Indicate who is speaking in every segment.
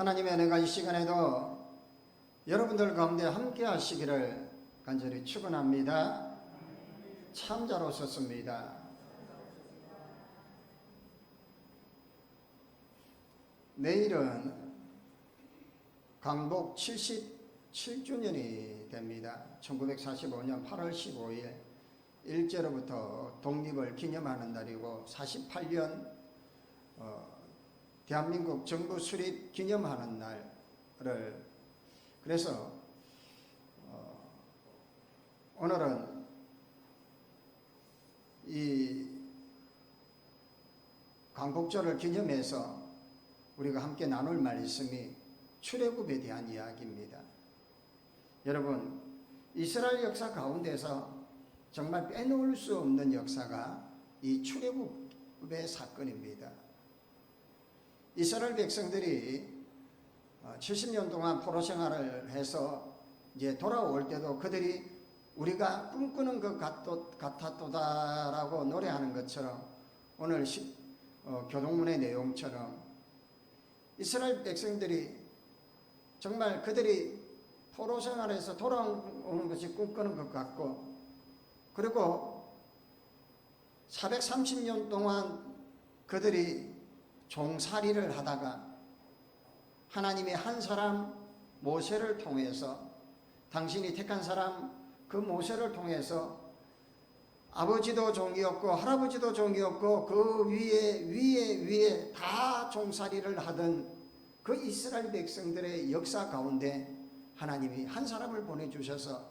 Speaker 1: 하나님의 은혜가 이 시간에도 여러분들 가운데 함께 하시기를 간절히 축원합니다. 참 잘 오셨습니다. 내일은 강복 77주년이 됩니다. 1945년 8월 15일 일제로부터 독립을 기념하는 날이고 48년 대한민국 정부 수립 기념하는 날을 그래서 오늘은 이 광복절을 기념해서 우리가 함께 나눌 말씀이 출애굽에 대한 이야기입니다. 여러분, 이스라엘 역사 가운데서 정말 빼놓을 수 없는 역사가 이 출애굽의 사건입니다. 이스라엘 백성들이 70년 동안 포로 생활을 해서 이제 돌아올 때도 그들이 우리가 꿈꾸는 것 같았도다라고 노래하는 것처럼 오늘 교동문의 내용처럼 이스라엘 백성들이 정말 그들이 포로 생활에서 돌아오는 것이 꿈꾸는 것 같고, 그리고 430년 동안 그들이 종살이를 하다가 하나님의 한 사람 모세를 통해서, 당신이 택한 사람 그 모세를 통해서 아버지도 종이었고 할아버지도 종이었고 그 위에 다 종살이를 하던 그 이스라엘 백성들의 역사 가운데 하나님이 한 사람을 보내주셔서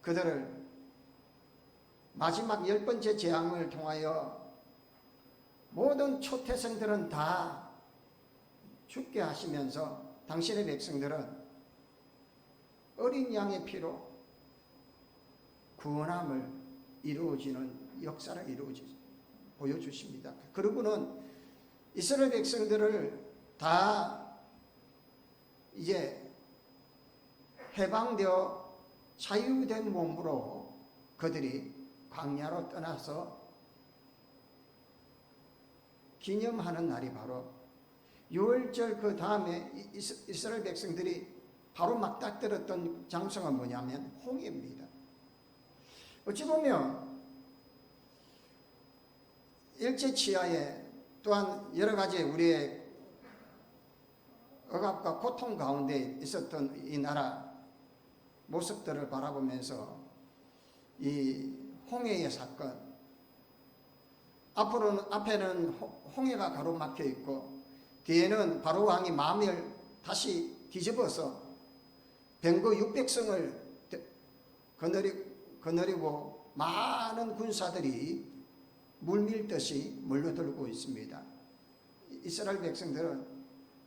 Speaker 1: 그들을 마지막 10번째 재앙을 통하여 모든 초태생들은 다 죽게 하시면서 당신의 백성들은 어린 양의 피로 구원함을 이루어지는 역사를 보여주십니다. 그러고는 이스라엘 백성들을 다 이제 해방되어 자유된 몸으로 그들이 광야로 떠나서 기념하는 날이 바로 유월절 그 다음에 이스라엘 백성들이 바로 맞닥뜨렸던 장소가 뭐냐면 홍해입니다. 어찌 보면 일제치하에 또한 여러 가지 우리의 억압과 고통 가운데 있었던 이 나라 모습들을 바라보면서 이 홍해의 사건, 앞에는 홍해가 가로막혀 있고 뒤에는 바로 왕이 마음을 다시 뒤집어서 병거 600성을 거느리고 많은 군사들이 물밀듯이 몰려들고 있습니다. 이스라엘 백성들은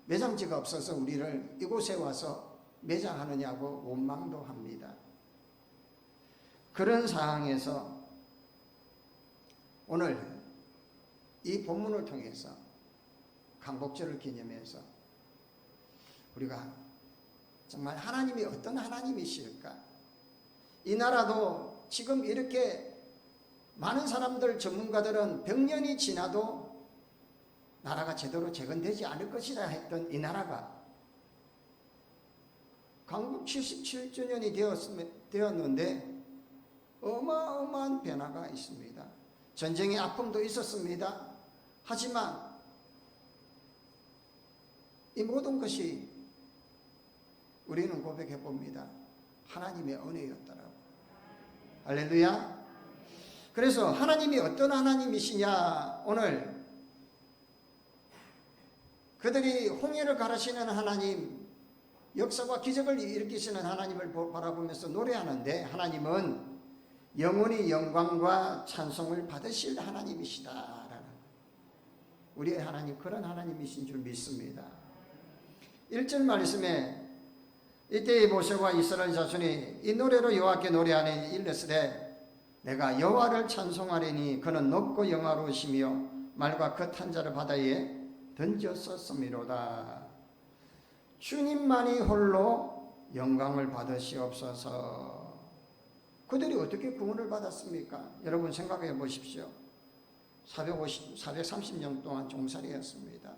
Speaker 1: 매장지가 없어서 우리를 이곳에 와서 매장하느냐고 원망도 합니다. 그런 상황에서 오늘 이 본문을 통해서 강복절을 기념해서 우리가 정말 하나님이 어떤 하나님이실까? 이 나라도 지금 이렇게 많은 사람들, 전문가들은 100년이 지나도 나라가 제대로 재건되지 않을 것이라 했던 이 나라가 강국 77주년이 되었는데 어마어마한 변화가 있습니다. 전쟁의 아픔도 있었습니다. 하지만 이 모든 것이 우리는 고백해 봅니다. 하나님의 은혜였더라고. 할렐루야. 그래서 하나님이 어떤 하나님이시냐, 오늘 그들이 홍해를 가르시는 하나님, 역사와 기적을 일으키시는 하나님을 바라보면서 노래하는데, 하나님은 영원히 영광과 찬송을 받으실 하나님이시다라는, 우리의 하나님 그런 하나님이신 줄 믿습니다. 1절 말씀에 이때 모세와 이스라엘 자손이 이 노래로 여호와께 노래하니 일렀으되 내가 여호와를 찬송하리니 그는 높고 영화로우시며 말과 그 탄자를 바다에 던졌었음이로다. 주님만이 홀로 영광을 받으시옵소서. 그들이 어떻게 구원을 받았습니까? 여러분 생각해 보십시오. 430년 동안 종살이였습니다.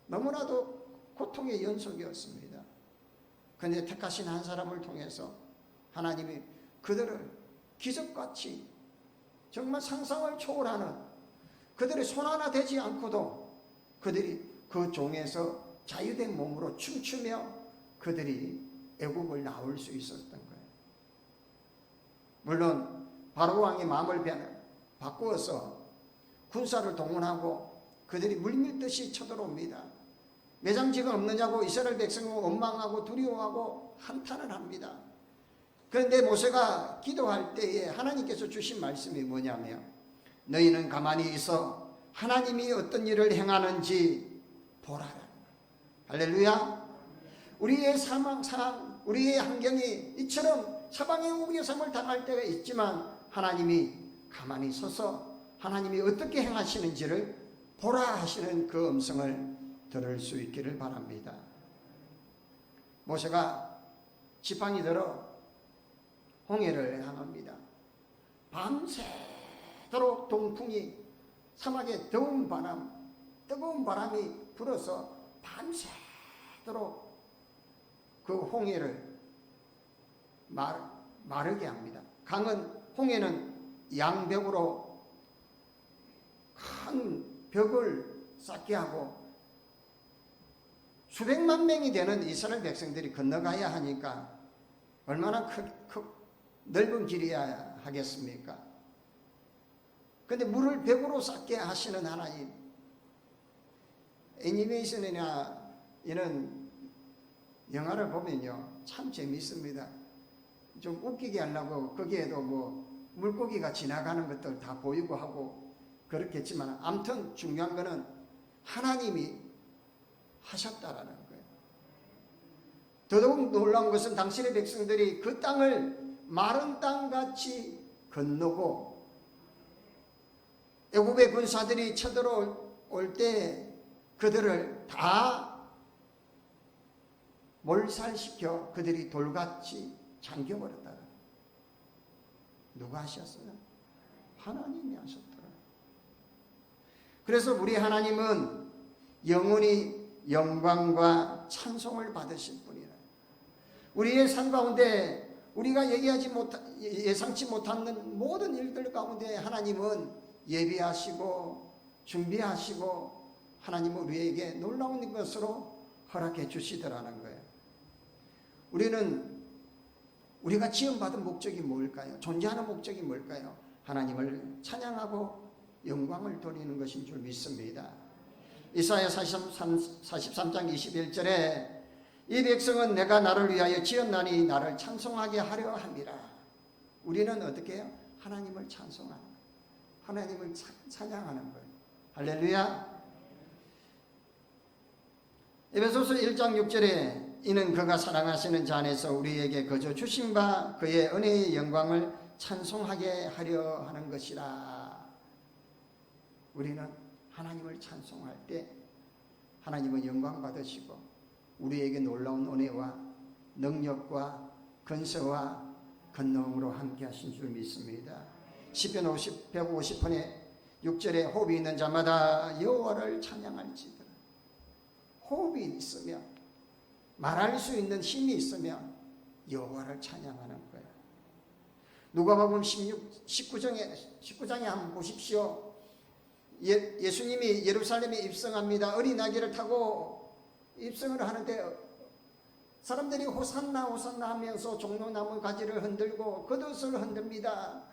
Speaker 1: 너무나도 고통의 연속이었습니다. 그런데 택하신 한 사람을 통해서 하나님이 그들을 기적같이 정말 상상을 초월하는, 그들이 손 하나 대지 않고도 그들이 그 종에서 자유된 몸으로 춤추며 그들이 애국을 나올 수 있었던 거예요. 물론 바로 왕의 마음을 바꾸어서 군사를 동원하고 그들이 물밀듯이 쳐들어옵니다. 매장지가 없느냐고 이스라엘 백성은 원망하고 두려워하고 한탄을 합니다. 그런데 모세가 기도할 때에 하나님께서 주신 말씀이 뭐냐면, 너희는 가만히 있어 하나님이 어떤 일을 행하는지 보라라. 할렐루야. 우리의 상황, 우리의 환경이 이처럼 사방에 우리의 삶을 당할 때가 있지만 하나님이 가만히 서서 하나님이 어떻게 행하시는지를 보라 하시는 그 음성을 들을 수 있기를 바랍니다. 모세가 지팡이 들어 홍해를 향합니다. 밤새도록 동풍이, 사막에 더운 바람, 뜨거운 바람이 불어서 밤새도록 그 홍해를 마르게 합니다. 홍해는 양벽으로 큰 벽을 쌓게 하고 수백만 명이 되는 이스라엘 백성들이 건너가야 하니까 얼마나 넓은 길이어야 하겠습니까? 그런데 물을 벽으로 쌓게 하시는 하나님, 애니메이션이나 이런 영화를 보면요 참 재밌습니다. 좀 웃기게 하려고 거기에도 뭐 물고기가 지나가는 것들 다 보이고 하고 그렇겠지만 아무튼 중요한 거는 하나님이 하셨다라는 거예요. 더더욱 놀라운 것은 당신의 백성들이 그 땅을 마른 땅같이 건너고 애굽의 군사들이 쳐들어올 때 그들을 다 몰살시켜 그들이 돌같이 잠겨버렸다. 누가 하셨어요? 하나님이 하셨더라. 그래서 우리 하나님은 영원히 영광과 찬송을 받으실 분이라. 우리의 삶 가운데 우리가 예상치 못하는 모든 일들 가운데 하나님은 예비하시고 준비하시고 하나님은 우리에게 놀라운 것으로 허락해 주시더라는 거예요. 우리가 지음받은 목적이 뭘까요? 존재하는 목적이 뭘까요? 하나님을 찬양하고 영광을 돌리는 것인 줄 믿습니다. 이사야 43장 21절에 이 백성은 내가 나를 위하여 지었나니 나를 찬송하게 하려 함이라. 우리는 어떻게 해요? 하나님을 찬송하는 거예요. 하나님을 찬양하는 거예요. 할렐루야. 에베소서 1장 6절에 이는 그가 사랑하시는 자 안에서 우리에게 거저 주신 바 그의 은혜의 영광을 찬송하게 하려 하는 것이라. 우리는 하나님을 찬송할 때 하나님은 영광 받으시고 우리에게 놀라운 은혜와 능력과 건설과 권능으로 함께 하신 줄 믿습니다. 시편 150편의 6절에 호흡이 있는 자마다 여호와를 찬양할지더라. 호흡이 있으면, 말할 수 있는 힘이 있으면 여호와를 찬양하는 거예요. 누가복음 19장에 한번 보십시오. 예수님이 예루살렘에 입성합니다. 어린 아기를 타고 입성을 하는데 사람들이 호산나 호산나 하면서 종려나무 가지를 흔들고 겉옷을 흔듭니다.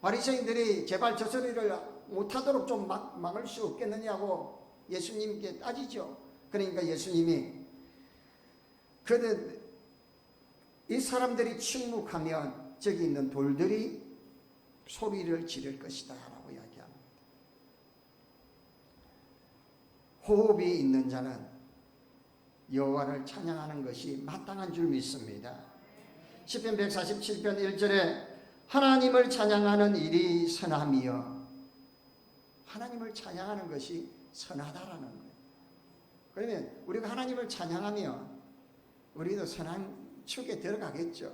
Speaker 1: 바리새인들이 제발 저 소리를 못하도록 좀 막을 수 없겠느냐고 예수님께 따지죠. 그러니까 예수님이 이 사람들이 침묵하면 저기 있는 돌들이 소리를 지를 것이다 라고 이야기합니다. 호흡이 있는 자는 여호와를 찬양하는 것이 마땅한 줄 믿습니다. 시편 147편 1절에 하나님을 찬양하는 일이 선함이여. 하나님을 찬양하는 것이 선하다라는 거예요. 그러면 우리가 하나님을 찬양하면 우리도 선한 축에 들어가겠죠.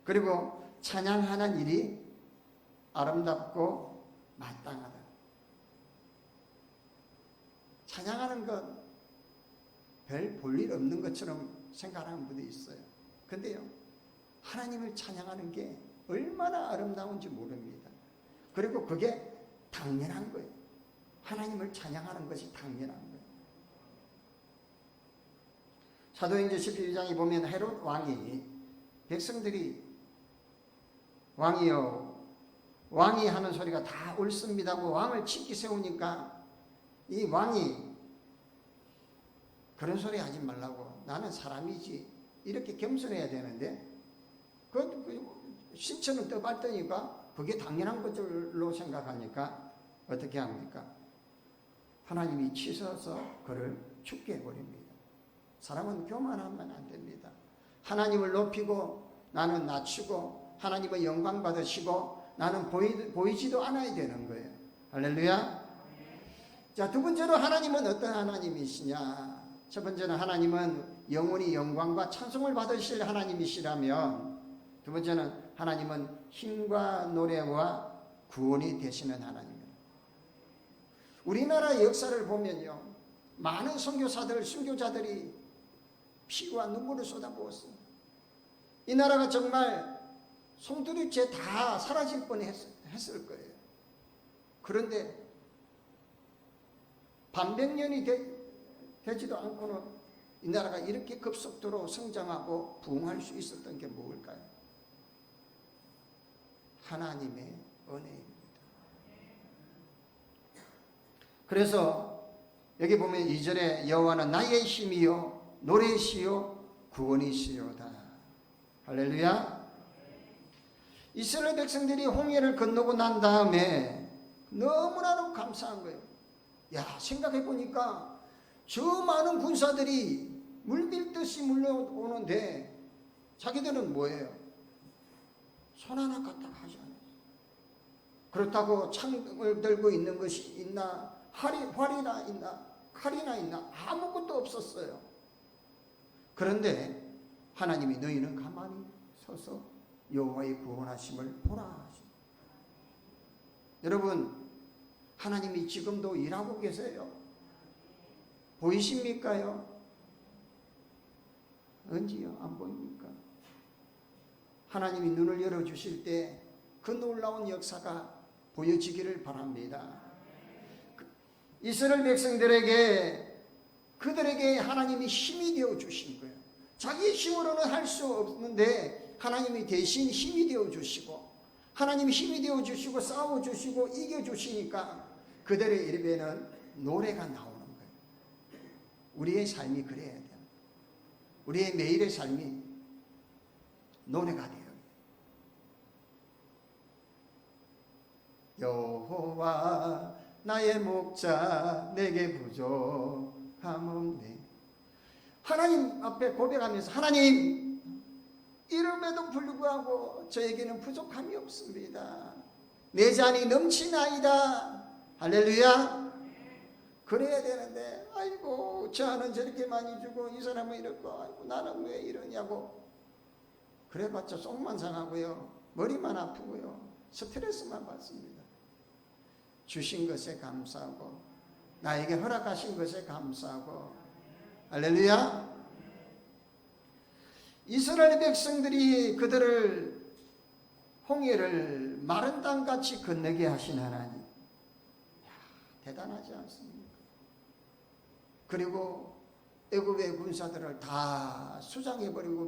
Speaker 1: 그리고 찬양하는 일이 아름답고 마땅하다. 찬양하는 것 별 볼 일 없는 것처럼 생각하는 분도 있어요. 근데요, 하나님을 찬양하는 게 얼마나 아름다운지 모릅니다. 그리고 그게 당연한 거예요. 하나님을 찬양하는 것이 당연한 거예요. 사도행전 12장에 보면 헤롯 왕이 백성들이 왕이요, 왕이 하는 소리가 다 옳습니다고 왕을 치키 세우니까 이 왕이 그런 소리 하지 말라고, 나는 사람이지, 이렇게 겸손해야 되는데 신처럼 떠받드니까 그게 당연한 것으로 생각하니까 어떻게 합니까? 하나님이 치셔서 그를 죽게 해버립니다. 사람은 교만하면 안 됩니다. 하나님을 높이고 나는 낮추고 하나님의 영광 받으시고 나는 보이지도 않아야 되는 거예요. 할렐루야. 자, 두 번째로 하나님은 어떤 하나님이시냐? 첫 번째는 하나님은 영원히 영광과 찬송을 받으실 하나님이시라면, 두 번째는 하나님은 힘과 노래와 구원이 되시는 하나님입니다. 우리나라 역사를 보면요, 많은 선교사들, 순교자들이 피와 눈물을 쏟아부었어요. 이 나라가 정말 송두리째 다 사라질 뻔했을 거예요. 그런데 반백년이 되지도 않고는 이 나라가 이렇게 급속도로 성장하고 부흥할 수 있었던 게 뭘까요? 하나님의 은혜입니다. 그래서 여기 보면 2절에 여호와는 나의 힘이요 노래시요 구원이시로다. 할렐루야. 이스라엘 백성들이 홍해를 건너고 난 다음에 너무나도 감사한 거예요. 야, 생각해 보니까 저 많은 군사들이 물밀듯이 물려오는데 자기들은 뭐예요? 손 하나 갖다가 하지 않아요. 그렇다고 창을 들고 있는 것이 있나? 활이나 있나? 칼이나 있나? 아무것도 없었어요. 그런데 하나님이 너희는 가만히 서서 여호와의 구원하심을 보라 하십니다. 여러분, 하나님이 지금도 일하고 계세요. 보이십니까요? 언제요? 안 보입니까? 하나님이 눈을 열어주실 때 그 놀라운 역사가 보여지기를 바랍니다. 이스라엘 백성들에게, 그들에게 하나님이 힘이 되어 주신 거예요. 자기 힘으로는 할 수 없는데 하나님이 대신 힘이 되어 주시고, 하나님이 힘이 되어 주시고 싸워 주시고 이겨 주시니까 그들의 입에는 노래가 나오는 거예요. 우리의 삶이 그래야 돼요. 우리의 매일의 삶이 노래가 돼요. 여호와 나의 목자 내게 부족함 없네. 하나님 앞에 고백하면서, 하나님, 이름에도 불구하고 저에게는 부족함이 없습니다. 내 잔이 넘치나이다. 할렐루야. 그래야 되는데, 아이고 저는 저렇게 많이 주고 이 사람은 이렇고, 아이고 나는 왜 이러냐고 그래봤자 속만 상하고요, 머리만 아프고요, 스트레스만 받습니다. 주신 것에 감사하고 나에게 허락하신 것에 감사하고. 할렐루야. 이스라엘 백성들이 그들을 홍해를 마른 땅같이 건너게 하신 하나님, 대단하지 않습니까? 그리고 애굽의 군사들을 다 수장해버리고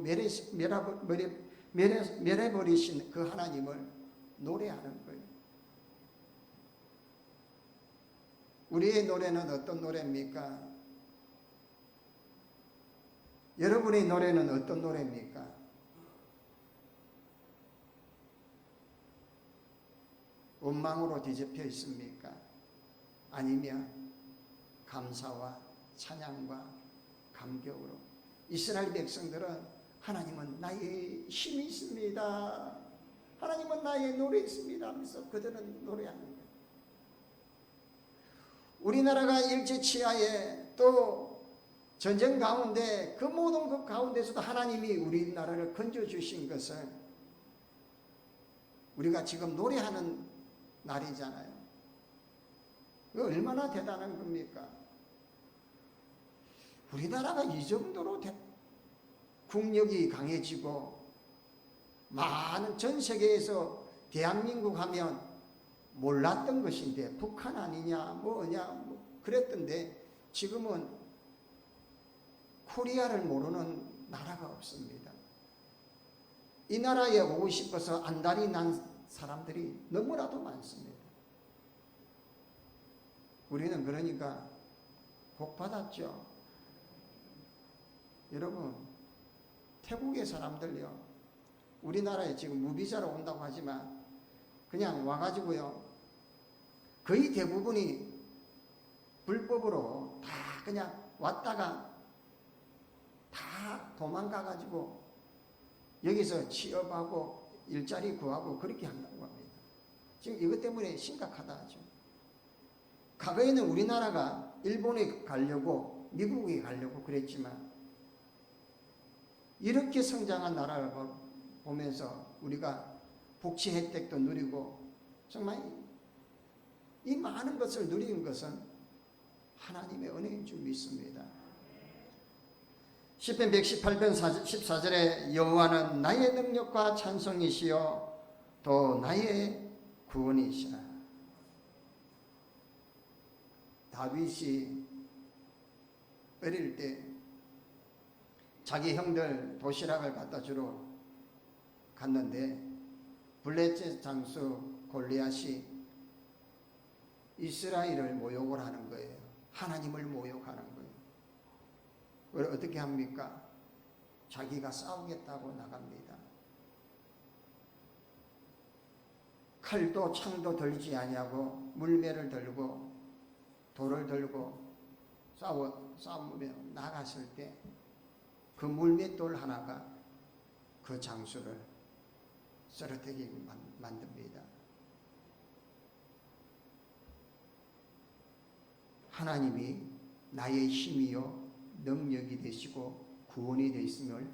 Speaker 1: 멸해버리신 그 하나님을 노래하는 거예요. 우리의 노래는 어떤 노래입니까? 여러분의 노래는 어떤 노래입니까? 원망으로 뒤집혀 있습니까? 아니면 감사와 찬양과 감격으로? 이스라엘 백성들은 하나님은 나의 힘이 있습니다, 하나님은 나의 노래 있습니다 하면서 그들은 노래하는 거예요. 우리나라가 일제치하에 또 전쟁 가운데 그 모든 것 가운데서도 하나님이 우리나라를 건져주신 것을 우리가 지금 노래하는 날이잖아요. 그거 얼마나 대단한 겁니까? 우리나라가 이 정도로 국력이 강해지고 많은 전 세계에서 대한민국 하면 몰랐던 것인데 북한 아니냐 뭐냐 뭐 그랬던데 지금은 코리아를 모르는 나라가 없습니다. 이 나라에 오고 싶어서 안달이 난 사람들이 너무나도 많습니다. 우리는 그러니까 복 받았죠. 여러분, 태국의 사람들요, 우리나라에 지금 무비자로 온다고 하지만 그냥 와가지고요, 거의 대부분이 불법으로 다 그냥 왔다가 다 도망가가지고 여기서 취업하고 일자리 구하고 그렇게 한다고 합니다. 지금 이것 때문에 심각하다 하죠. 과거에는 우리나라가 일본에 가려고 미국에 가려고 그랬지만 이렇게 성장한 나라를 보면서 우리가 복지 혜택도 누리고 정말 이 많은 것을 누리는 것은 하나님의 은혜인 줄 믿습니다. 시편 118편 14절에 여호와는 나의 능력과 찬송이시요 또 나의 구원이시라. 다윗이 어릴 때 자기 형들 도시락을 갖다 주러 갔는데 블레셋 장수 골리앗이 이스라엘을 모욕을 하는 거예요. 하나님을 모욕하는 거예요. 그걸 어떻게 합니까? 자기가 싸우겠다고 나갑니다. 칼도 창도 들지 아니하고 물매를 들고 돌을 들고 싸우며 나갔을 때 그 물맷돌 하나가 그 장수를 쓰러뜨리게 만듭니다. 하나님이 나의 힘이요 능력이 되시고 구원이 되심을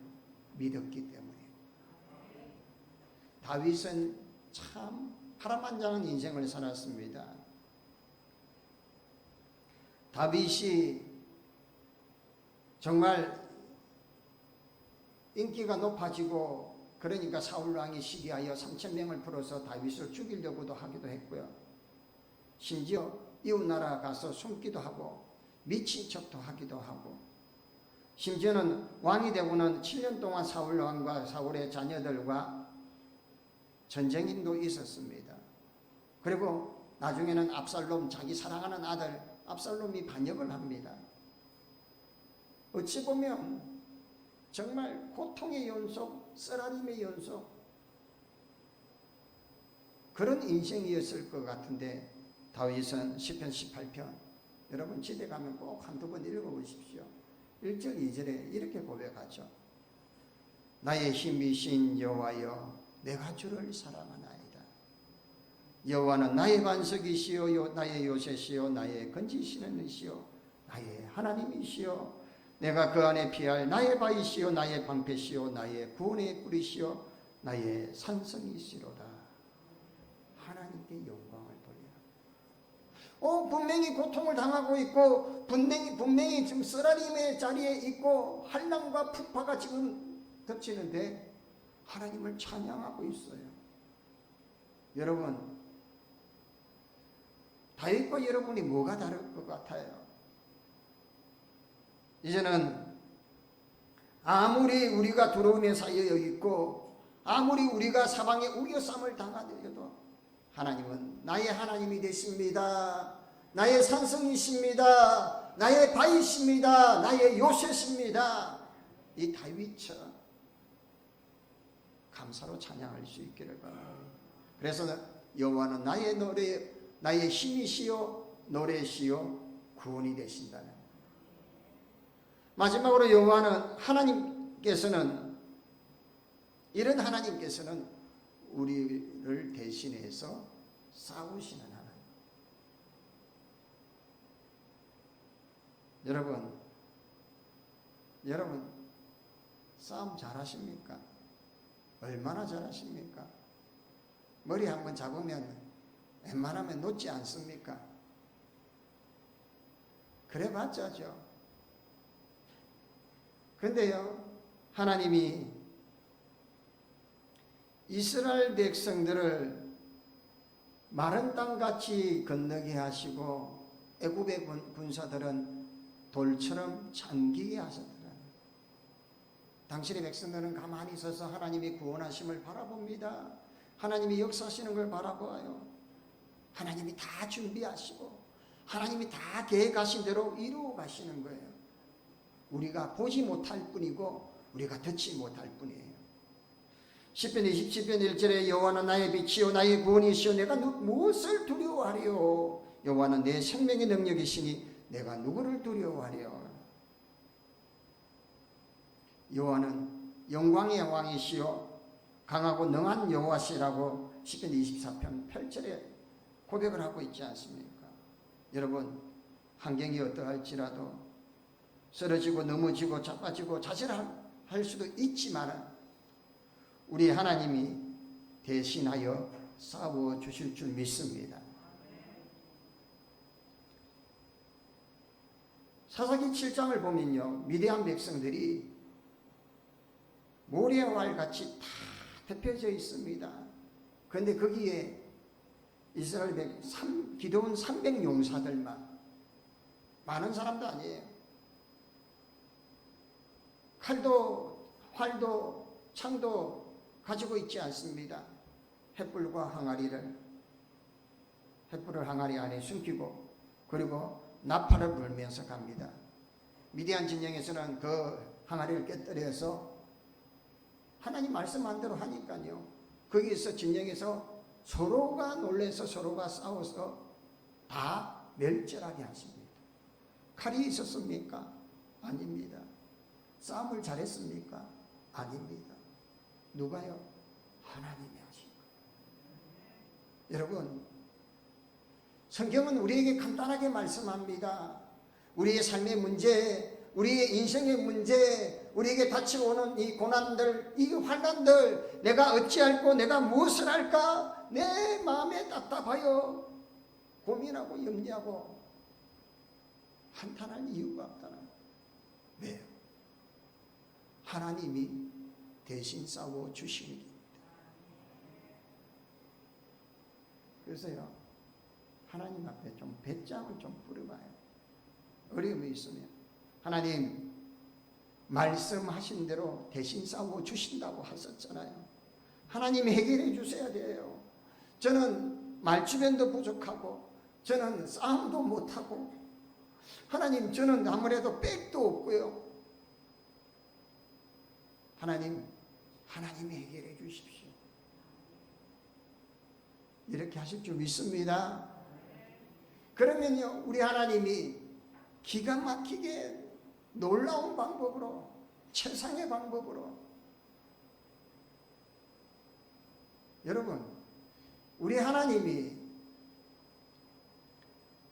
Speaker 1: 믿었기 때문에 다윗은 참 파란만장한 인생을 살았습니다. 다윗이 정말 인기가 높아지고 그러니까 사울 왕이 시기하여 3,000명을 풀어서 다윗을 죽이려고도 하기도 했고요. 심지어 이웃 나라 가서 숨기도 하고 미친 척도 하기도 하고 심지어는 왕이 되고는 7년 동안 사울 왕과 사울의 자녀들과 전쟁도 있었습니다. 그리고 나중에는 압살롬, 자기 사랑하는 아들 압살롬이 반역을 합니다. 어찌 보면 정말 고통의 연속, 쓰라림의 연속 그런 인생이었을 것 같은데 다윗은 시편 18편 여러분 집에 가면 꼭 한두 번 읽어보십시오. 1절 2절에 이렇게 고백하죠. 나의 힘이신 여호와여 내가 주를 사랑하나이다. 여호와는 나의 반석이시요 나의 요새시요 나의 건지시는 이시요 나의 하나님이시요 내가 그 안에 피할 나의 바위시요 나의 방패시요 나의 구원의 뿔이시요 나의 산성이시로다. 하나님께 영광을 돌리라. 분명히 고통을 당하고 있고 분명히 지금 쓰라림의 자리에 있고 한량과 풍파가 지금 덮치는데 하나님을 찬양하고 있어요. 여러분 다윗과 여러분이 뭐가 다를 것 같아요? 이제는 아무리 우리가 두려움에 쌓여 있고 아무리 우리가 사방에 우겨쌈을 당하더라도 하나님은 나의 하나님이 되십니다. 나의 산성이십니다. 나의 바위십니다. 나의 요새십니다. 이 다윗처럼 감사로 찬양할 수 있기를 바랍니다. 그래서 여호와는 나의 노래, 나의 힘이시요 노래시요 구원이 되신다는. 마지막으로 여호와는 하나님께서는 이런 하나님께서는 우리를 대신해서 싸우시는 하나님. 여러분 싸움 잘하십니까? 얼마나 잘하십니까? 머리 한번 잡으면 웬만하면 놓지 않습니까? 그래 봤자죠. 그런데요, 하나님이 이스라엘 백성들을 마른 땅같이 건너게 하시고 애굽의 군사들은 돌처럼 잠기게 하셨더라. 당신의 백성들은 가만히 있어서 하나님이 구원하심을 바라봅니다. 하나님이 역사하시는 걸 바라보아요. 하나님이 다 준비하시고 하나님이 다 계획하신 대로 이루어 가시는 거예요. 우리가 보지 못할 뿐이고 우리가 듣지 못할 뿐이에요. 시편 27편 1절에 여호와는 나의 빛이요 나의 구원이시요 내가 무엇을 두려워하리요. 여호와는 내 생명의 능력이시니 내가 누구를 두려워하리요. 여호와는 영광의 왕이시요 강하고 능한 여호와시라고 시편 24편 8절에 고백을 하고 있지 않습니까? 여러분, 환경이 어떠할지라도 쓰러지고 넘어지고 자빠지고 자살할 수도 있지만 우리 하나님이 대신하여 싸워 주실 줄 믿습니다. 사사기 7장을 보면요, 미디안 백성들이 모래알같이 다 덮여져 있습니다. 그런데 거기에 이스라엘 기도원 300용사들만, 많은 사람도 아니에요. 칼도 활도 창도 가지고 있지 않습니다. 횃불과 횃불을 항아리 안에 숨기고 그리고 나팔을 불면서 갑니다. 미디안 진영에서는 그 항아리를 깨뜨려서 하나님 말씀한 대로 하니까요, 거기서 진영에서 서로가 놀래서 서로가 싸워서 다 멸절하게 하십니다. 칼이 있었습니까? 아닙니다. 싸움을 잘했습니까? 아닙니다. 누가요? 하나님이 하신 거예요. 여러분, 성경은 우리에게 간단하게 말씀합니다. 우리의 삶의 문제, 우리의 인생의 문제, 우리에게 닥쳐오는 이 고난들, 이 환난들, 내가 어찌할꼬, 내가 무엇을 할까? 내 마음에 답답하여 고민하고 염려하고 한탄할 이유가 없다는 거예요. 왜요? 하나님이 대신 싸워 주시는 겁니다. 그래서요, 하나님 앞에 좀 배짱을 좀 부려봐요. 어려움이 있으면 하나님 말씀하신 대로 대신 싸워 주신다고 하셨잖아요. 하나님이 해결해 주셔야 돼요. 저는 말주변도 부족하고 저는 싸움도 못하고 하나님 저는 아무래도 백도 없고요. 하나님이 해결해 주십시오. 이렇게 하실 줄 믿습니다. 그러면요, 우리 하나님이 기가 막히게 놀라운 방법으로, 최상의 방법으로, 여러분, 우리 하나님이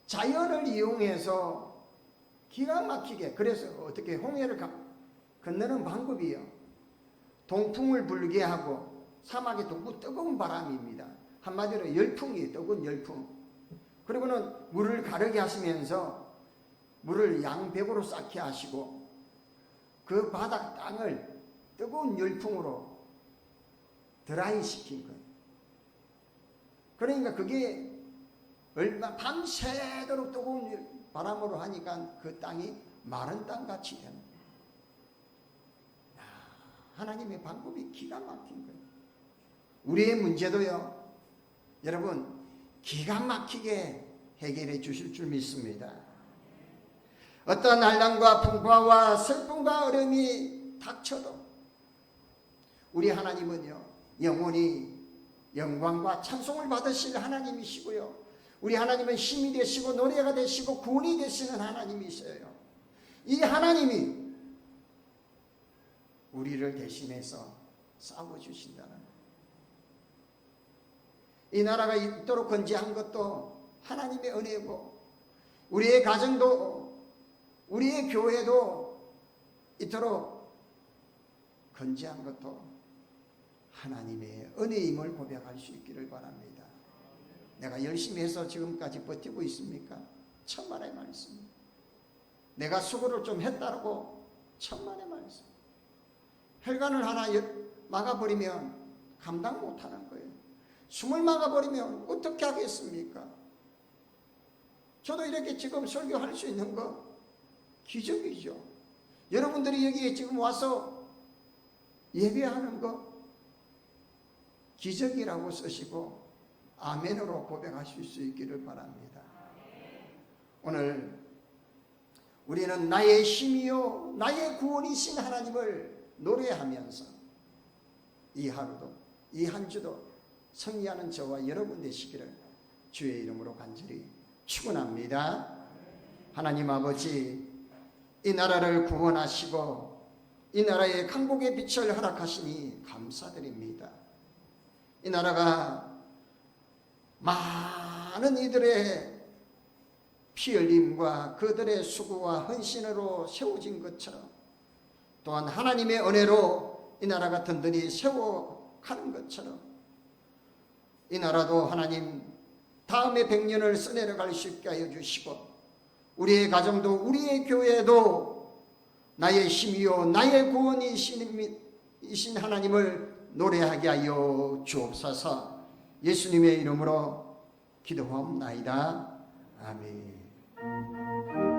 Speaker 1: 자연을 이용해서 기가 막히게, 그래서 어떻게 홍해를 건너는 방법이요, 동풍을 불게 하고 사막의 동부 뜨거운 바람입니다. 한마디로 열풍이에요. 뜨거운 열풍. 그리고는 물을 가르게 하시면서 물을 양백으로 쌓게 하시고 그 바닥 땅을 뜨거운 열풍으로 드라이 시킨 거예요. 그러니까 그게 얼마 밤새도록 뜨거운 바람으로 하니까 그 땅이 마른 땅같이 되는 거예요. 하나님의 방법이 기가 막힌 거예요. 우리의 문제도요, 여러분, 기가 막히게 해결해 주실 줄 믿습니다. 어떤 난란과 풍파와 슬픔과 어려움이 닥쳐도 우리 하나님은요, 영원히 영광과 찬송을 받으실 하나님이시고요, 우리 하나님은 힘이 되시고 노래가 되시고 구원이 되시는 하나님이셔요. 이 하나님이 우리를 대신해서 싸워주신다는 거예요. 이 나라가 있도록 건재한 것도 하나님의 은혜고, 우리의 가정도 우리의 교회도 이토록 건재한 것도 하나님의 은혜임을 고백할 수 있기를 바랍니다. 내가 열심히 해서 지금까지 버티고 있습니까? 천만의 말씀. 내가 수고를 좀 했다고 천만의 말씀. 혈관을 하나 막아버리면 감당 못하는 거예요. 숨을 막아버리면 어떻게 하겠습니까? 저도 이렇게 지금 설교할 수 있는 거 기적이죠. 여러분들이 여기에 지금 와서 예배하는 거 기적이라고 쓰시고 아멘으로 고백하실 수 있기를 바랍니다. 오늘 우리는 나의 힘이요 나의 구원이신 하나님을 노래하면서 이 하루도 이 한 주도 승리하는 저와 여러분 되시기를 주의 이름으로 간절히 축원합니다. 하나님 아버지, 이 나라를 구원하시고 이 나라에 강국의 빛을 허락하시니 감사드립니다. 이 나라가 많은 이들의 피 흘림과 그들의 수고와 헌신으로 세워진 것처럼 또한 하나님의 은혜로 이 나라가 든든히 세워가는 것처럼 이 나라도 하나님 다음의 100년을 써내려갈 수 있게 하여 주시고 우리의 가정도 우리의 교회도 나의 힘이요 나의 구원이신 하나님을 노래하게 하여 주옵소서. 예수님의 이름으로 기도하옵나이다. 아멘.